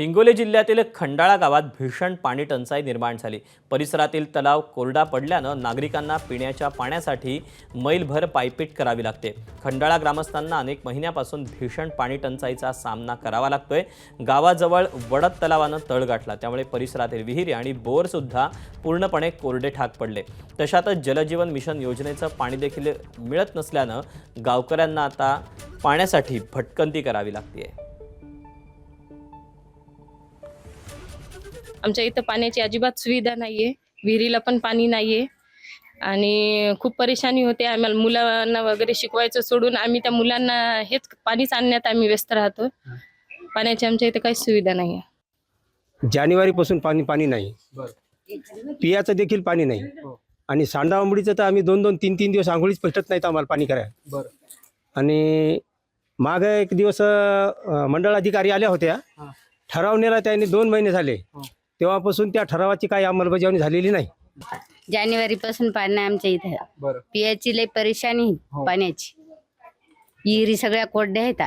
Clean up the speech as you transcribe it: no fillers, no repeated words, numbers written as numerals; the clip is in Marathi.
हिंगोली जिल्ह्यातील खंडाळा गावात भीषण पाणी टंचाई निर्माण झाली। परिसरातील तलाव कोरडा पडल्यानं नागरिकांना पिण्याच्या पाण्यासाठी मैलभर पायपीट करावी लागते। खंडाळा ग्रामस्थांना अनेक महिन्यापासून भीषण पाणी टंचाईचा सामना करावा लागतोय। गावाजवळ वडद तलावानं तळ गाठला, त्यामुळे परिसरातील विहिरी आणि बोर सुद्धा पूर्णपणे कोरडे ठाक पडले। तशातच जलजीवन मिशन योजनेचं पाणी देखील मिळत नसल्यानं गावकऱ्यांना आता पाण्यासाठी भटकंती करावी लागते। आमच्या इथं पाण्याची अजिबात सुविधा नाहीये, विहिरीला पण पाणी नाहीये आणि खूप परेशानी होते। आम्हाला मुलांना वगैरे शिकवायचं सोडून आम्ही त्या मुलांना हेच पाणीच आणण्यात आम्ही व्यस्त राहतो। पाण्याची आमच्या इथं काहीच सुविधा नाहीये। जानेवारीपासून पाणी नाही, पियाचं देखील पाणी नाही आणि सांडावंबडीचं तर आम्ही 2-2, 3-3 दिवस आंघोळीच पेटत नाहीत आम्हाला पाणी करायला। आणि माग एक दिवस मंडळ अधिकारी आल्या होत्या, ठराव नेला त्यांनी 2 महिने झाले, तेव्हापासून त्या ठरावाची काही अंमलबजावणी झालेली नाही। जानेवारीपासून पाणी नाही आमच्या इथं, पियाची लई परेशानी पाण्याची, विहिरी सगळ्या कोरड्या आहेत।